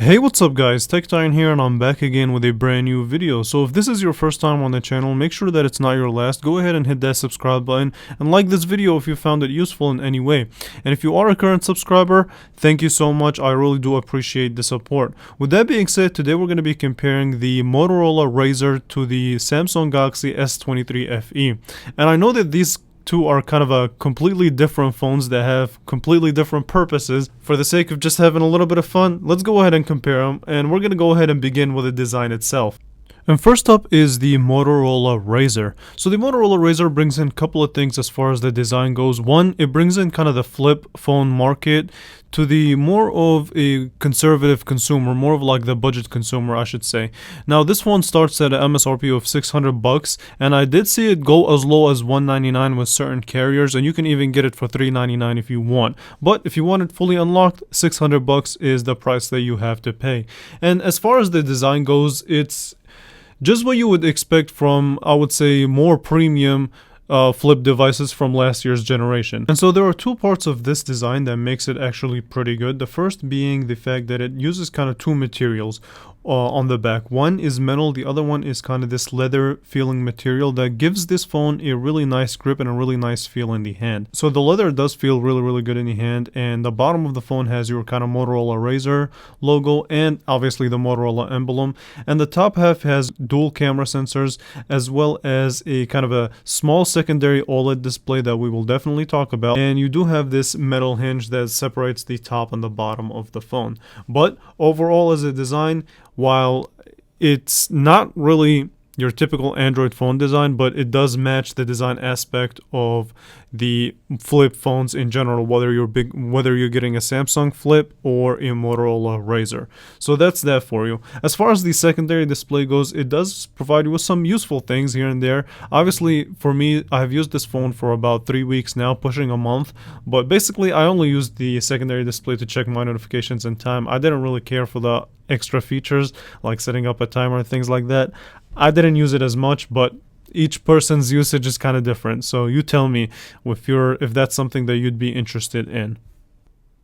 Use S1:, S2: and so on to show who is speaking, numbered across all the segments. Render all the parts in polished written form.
S1: Hey, what's up guys, TechTitan here and I'm back again with a brand new video. So if this is your first time on the channel, make sure that it's not your last. Go ahead and hit that subscribe button and like this video if you found it useful in any way. And if you are a current subscriber, thank you so much. I really do appreciate the support. With that being said, today we're going to be comparing the Motorola Razr to the Samsung Galaxy S23 FE. And I know that these two are kind of a completely different phones that have completely different purposes. For the sake of just having a little bit of fun, let's go ahead and compare them, and we're going to go ahead and begin with the design itself. And first up is the Motorola Razr. So the Motorola Razr brings in a couple of things as far as the design goes. One, it brings in kind of the flip phone market to the more of a conservative consumer, more of like the budget consumer, I should say. Now this one starts at an MSRP of $600, and I did see it go as low as $199 with certain carriers, and you can even get it for $399 if you want. But if you want it fully unlocked, $600 is the price that you have to pay. And as far as the design goes, it's just what you would expect from, I would say, more premium flip devices from last year's generation. And so there are two parts of this design that makes it actually pretty good. The first being the fact that it uses kind of two materials on the back. One is metal, the other one is kind of this leather feeling material that gives this phone a really nice grip and a really nice feel in the hand. So the leather does feel really good in the hand, and the bottom of the phone has your kind of Motorola Razr logo and obviously the Motorola emblem, and the top half has dual camera sensors as well as a kind of a small secondary OLED display that we will definitely talk about, and you do have this metal hinge that separates the top and the bottom of the phone. But overall as a design, while it's not really your typical Android phone design, but it does match the design aspect of the flip phones in general, whether you're getting a Samsung Flip or a Motorola Razr. So that's that for you. As far as the secondary display goes, it does provide you with some useful things here and there. Obviously, for me, I've used this phone for about 3 weeks now, pushing a month, but basically I only used the secondary display to check my notifications and time. I didn't really care for the extra features like setting up a timer and things like that. I didn't use it as much, but each person's usage is kind of different. So you tell me if that's something that you'd be interested in.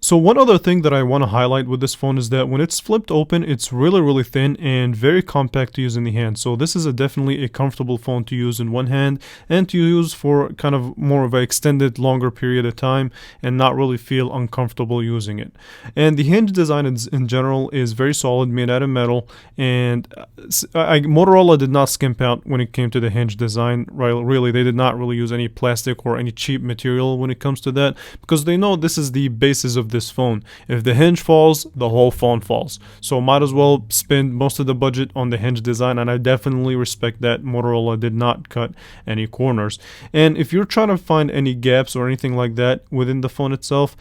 S1: So one other thing that I want to highlight with this phone is that when it's flipped open, it's really thin and very compact to use in the hand. So this is definitely a comfortable phone to use in one hand and to use for kind of more of an extended, longer period of time and not really feel uncomfortable using it. And the hinge design in general is very solid, made out of metal, and Motorola did not skimp out when it came to the hinge design. Really, they did not really use any plastic or any cheap material when it comes to that, because they know this is the basis of this phone. If the hinge falls, the whole phone falls. So might as well spend most of the budget on the hinge design, and I definitely respect that Motorola did not cut any corners. And if you're trying to find any gaps or anything like that within the phone itself,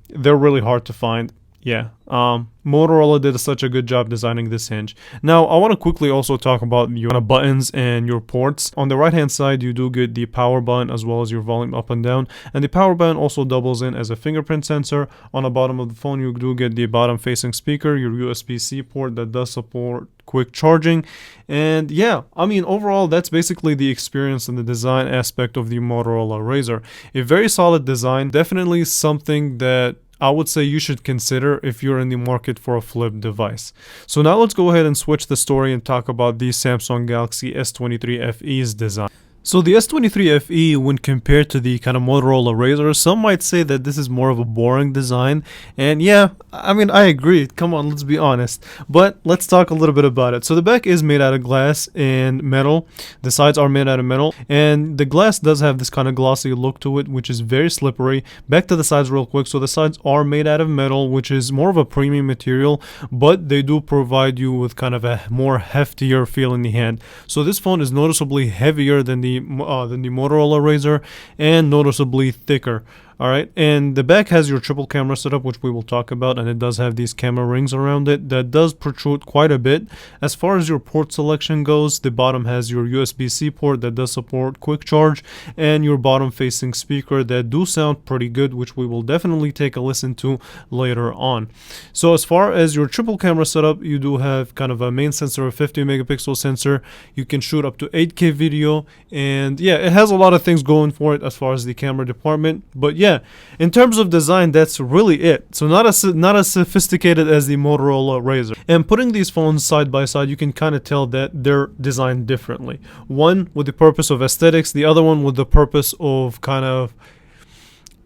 S1: they're really hard to find. Yeah, Motorola did such a good job designing this hinge. Now, I want to quickly also talk about your buttons and your ports. On the right hand side, you do get the power button as well as your volume up and down. And the power button also doubles in as a fingerprint sensor. On the bottom of the phone, you do get the bottom facing speaker, your USB-C port that does support quick charging. And yeah, I mean, overall, that's basically the experience and the design aspect of the Motorola Razr. A very solid design, definitely something that I would say you should consider if you're in the market for a flip device. So now let's go ahead and switch the story and talk about the Samsung Galaxy S23 FE's design. So the S23 FE, when compared to the kind of Motorola Razr, some might say that this is more of a boring design. And yeah, I mean, I agree. Come on, let's be honest. But let's talk a little bit about it. So the back is made out of glass and metal. The sides are made out of metal. And the glass does have this kind of glossy look to it, which is very slippery. Back to the sides real quick. So the sides are made out of metal, which is more of a premium material, but they do provide you with kind of a more heftier feel in the hand. So this phone is noticeably heavier than the Motorola Razr and noticeably thicker. Alright, and the back has your triple camera setup, which we will talk about, and it does have these camera rings around it that does protrude quite a bit. As far as your port selection goes, the bottom has your USB-C port that does support quick charge, and your bottom facing speaker that do sound pretty good, which we will definitely take a listen to later on. So as far as your triple camera setup, you do have kind of a main sensor, a 50 megapixel sensor. You can shoot up to 8K video, and yeah, it has a lot of things going for it as far as the camera department, but yeah, yeah, in terms of design, that's really it. So not as sophisticated as the Motorola Razr. And putting these phones side by side, you can kind of tell that they're designed differently. One with the purpose of aesthetics, the other one with the purpose of kind of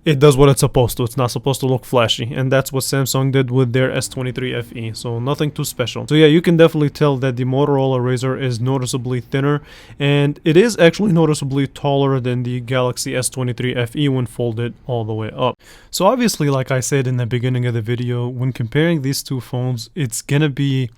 S1: it does what it's supposed to. It's not supposed to look flashy, and that's what Samsung did with their S23 FE, so nothing too special. So yeah, you can definitely tell that the Motorola Razr is noticeably thinner, and it is actually noticeably taller than the Galaxy S23 FE when folded all the way up. So obviously, like I said in the beginning of the video, when comparing these two phones, it's gonna be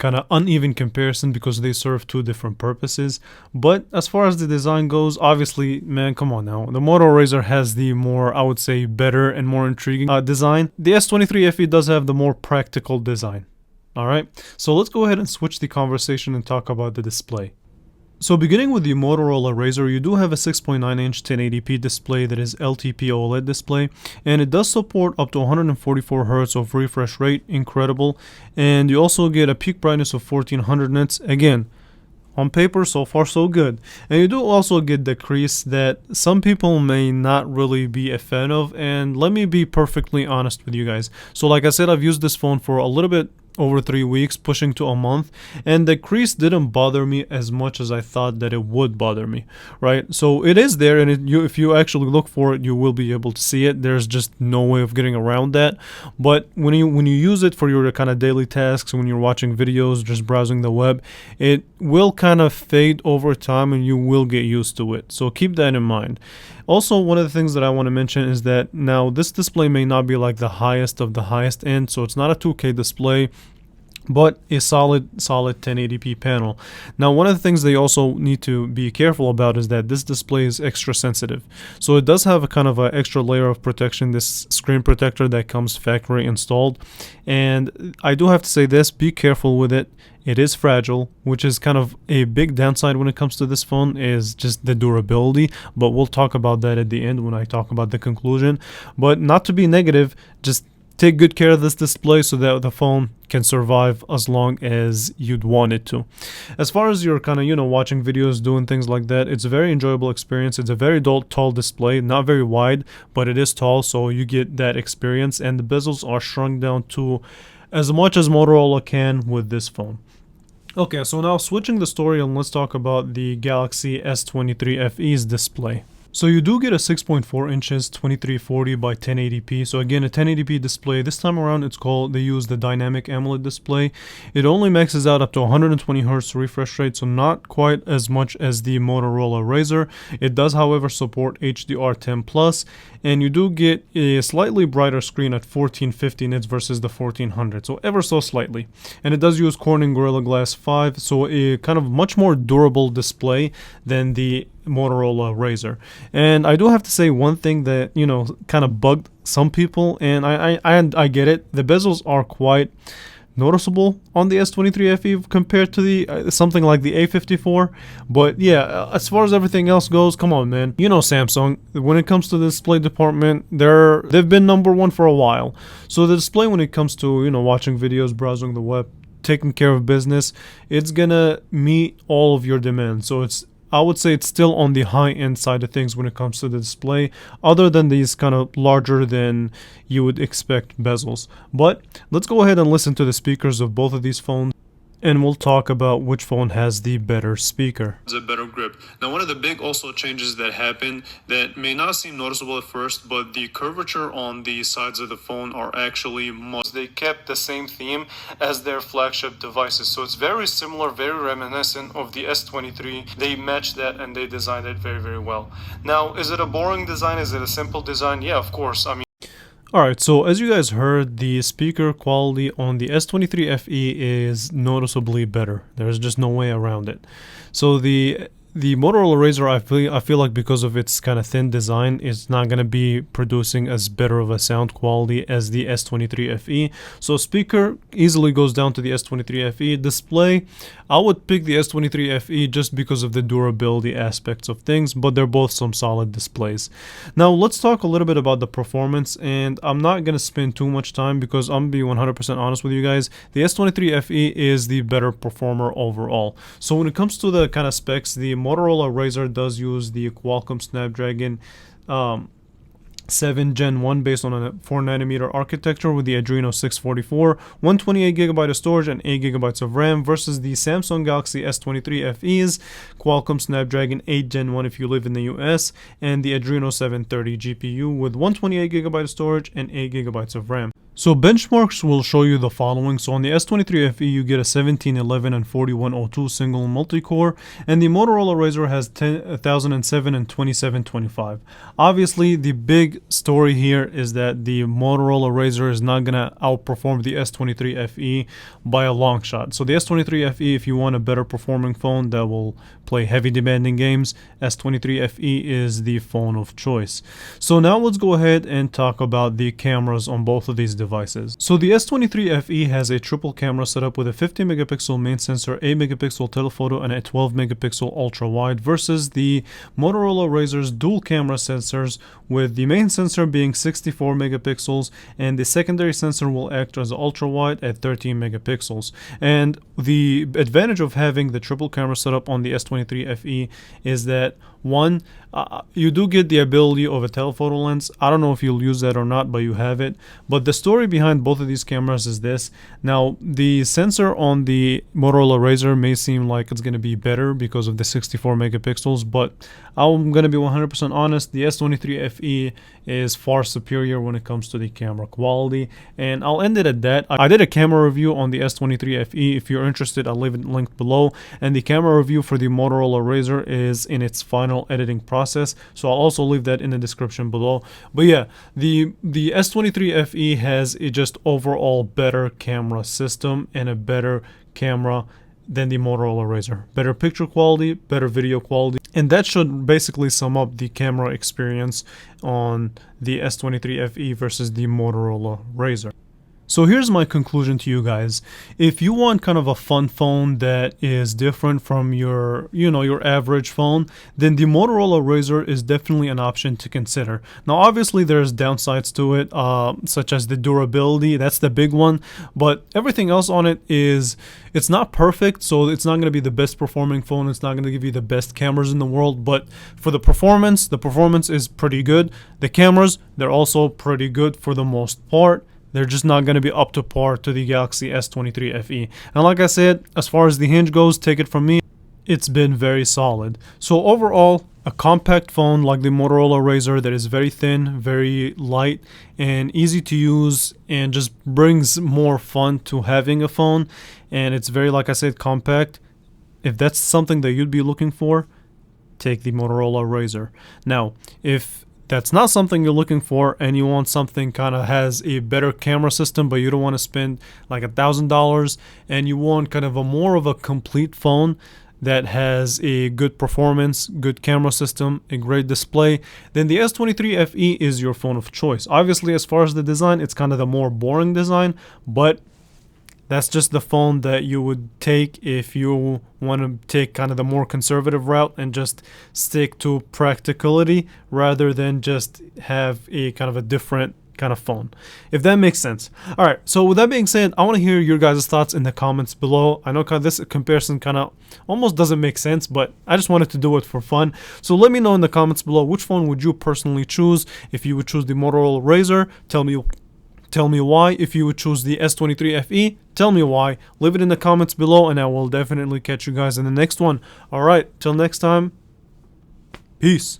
S1: kind of uneven comparison because they serve two different purposes. But as far as the design goes, obviously, man, come on now, the Moto Razr has the more, I would say, better and more intriguing design. The S23 FE does have the more practical design. All right, so let's go ahead and switch the conversation and talk about the display. So beginning with the Motorola Razr, you do have a 6.9-inch 1080p display that is LTP OLED display, and it does support up to 144 Hz of refresh rate, incredible. And you also get a peak brightness of 1400 nits, again, on paper, so far so good. And you do also get the crease that some people may not really be a fan of, and let me be perfectly honest with you guys. So like I said, I've used this phone for a little bit over 3 weeks, pushing to a month, and the crease didn't bother me as much as I thought that it would bother me, right? So it is there, and if you actually look for it, you will be able to see it. There's just no way of getting around that. But when you use it for your kind of daily tasks, when you're watching videos, just browsing the web, it will kind of fade over time and you will get used to it. So keep that in mind. Also, one of the things that I want to mention is that now this display may not be like the highest of the highest end, so it's not a 2K display, but a solid 1080p panel. Now, one of the things they also need to be careful about is that this display is extra sensitive. So it does have a kind of an extra layer of protection, this screen protector that comes factory installed. And I do have to say this, be careful with it. It is fragile, which is kind of a big downside when it comes to this phone, is just the durability, but we'll talk about that at the end when I talk about the conclusion. But not to be negative, just take good care of this display so that the phone can survive as long as you'd want it to. As far as you're kind of, watching videos, doing things like that, it's a very enjoyable experience. It's a very tall display, not very wide, but it is tall, so you get that experience, and the bezels are shrunk down to as much as Motorola can with this phone. Okay, so now switching the story, and let's talk about the Galaxy S23 FE's display. So you do get a 6.4 inches 2340 by 1080p. So again, a 1080p display. This time around, they use the dynamic AMOLED display. It only maxes out up to 120 Hz refresh rate, so not quite as much as the Motorola Razr. It does, however, support HDR10 Plus, and you do get a slightly brighter screen at 1450 nits versus the 1400, so ever so slightly. And it does use Corning Gorilla Glass 5, so a kind of much more durable display than the Motorola Razr. And I do have to say one thing that kind of bugged some people, and I get it. The bezels are quite noticeable on the S23 FE compared to the something like the A54. But yeah, as far as everything else goes, come on, man. Samsung, when it comes to the display department, they've been #1 for a while. So the display, when it comes to watching videos, browsing the web, taking care of business, it's gonna meet all of your demands. So I would say it's still on the high-end side of things when it comes to the display, other than these kind of larger than you would expect bezels. But let's go ahead and listen to the speakers of both of these phones, and we'll talk about which phone has the better speaker.
S2: A better grip. Now, one of the big also changes that happen that may not seem noticeable at first, but the curvature on the sides of the phone are actually they kept the same theme as their flagship devices. So it's very similar, very reminiscent of the S23. They matched that and they designed it very, very well. Now, is it a boring design? Is it a simple design? Yeah, of course. I mean,
S1: Alright, so as you guys heard, the speaker quality on the S23 FE is noticeably better. There's just no way around it. So the Motorola Razr, I feel like because of its kind of thin design, it's not going to be producing as better of a sound quality as the S23 FE. So speaker easily goes down to the S23 FE. Display, I would pick the S23 FE just because of the durability aspects of things, but they're both some solid displays. Now let's talk a little bit about the performance, and I'm not going to spend too much time because I'm going to be 100% honest with you guys. The S23 FE is the better performer overall. So when it comes to the kind of specs, the Motorola Razr does use the Qualcomm Snapdragon 7 Gen 1 based on a 4nm architecture with the Adreno 644, 128GB of storage and 8GB of RAM versus the Samsung Galaxy S23 FE's Qualcomm Snapdragon 8 Gen 1 if you live in the US, and the Adreno 730 GPU with 128GB of storage and 8GB of RAM. So benchmarks will show you the following. So on the S23 FE you get a 1711 and 4102 single multi-core, and the Motorola Razr has 1007 and 2725. Obviously the big story here is that the Motorola Razr is not gonna outperform the S23 FE by a long shot. So the S23 FE, if you want a better performing phone that will play heavy demanding games, S23 FE is the phone of choice. So now let's go ahead and talk about the cameras on both of these devices. So the S23 FE has a triple camera setup with a 50 megapixel main sensor, 8 megapixel telephoto, and a 12 megapixel ultra wide versus the Motorola Razr's dual camera sensors, with the main sensor being 64 megapixels and the secondary sensor will act as ultra wide at 13 megapixels. And the advantage of having the triple camera setup on the S23 FE is that one, you do get the ability of a telephoto lens. I don't know if you'll use that or not, but you have it. But the story behind both of these cameras is this. Now, the sensor on the Motorola Razr may seem like it's going to be better because of the 64 megapixels, but I'm going to be 100% honest, the S23 FE is far superior when it comes to the camera quality, and I'll end it at that. I did a camera review on the S23 FE. If you're interested, I'll leave it linked below, and the camera review for the Motorola Razr is in its final editing process, so I'll also leave that in the description below. But yeah, the S23 FE has a just overall better camera system and a better camera than the Motorola Razr. Better picture quality, better video quality, and that should basically sum up the camera experience on the S23 FE versus the Motorola Razr. So here's my conclusion to you guys. If you want kind of a fun phone that is different from your, your average phone, then the Motorola Razr is definitely an option to consider. Now, obviously there's downsides to it, such as the durability. That's the big one. But everything else on it it's not perfect. So it's not going to be the best performing phone. It's not going to give you the best cameras in the world. But for the performance is pretty good. The cameras, they're also pretty good for the most part. They're just not going to be up to par to the Galaxy S23 FE. And like I said, as far as the hinge goes, take it from me, it's been very solid. So overall, a compact phone like the Motorola Razr that is very thin, very light, and easy to use, and just brings more fun to having a phone. And it's very, like I said, compact. If that's something that you'd be looking for, take the Motorola Razr. Now, if that's not something you're looking for and you want something kind of has a better camera system, but you don't want to spend like $1,000 and you want kind of a more of a complete phone that has a good performance, good camera system, a great display, then the S23 FE is your phone of choice. Obviously, as far as the design, it's kind of the more boring design, but that's just the phone that you would take if you want to take kind of the more conservative route and just stick to practicality rather than just have a kind of a different kind of phone, if that makes sense. All right, so with that being said, I want to hear your guys' thoughts in the comments below. I know this comparison kind of almost doesn't make sense, but I just wanted to do it for fun. So let me know in the comments below, which phone would you personally choose? If you would choose the Motorola Razr, tell me why. If you would choose the S23 FE, tell me why. Leave it in the comments below and I will definitely catch you guys in the next one. All right, till next time, peace.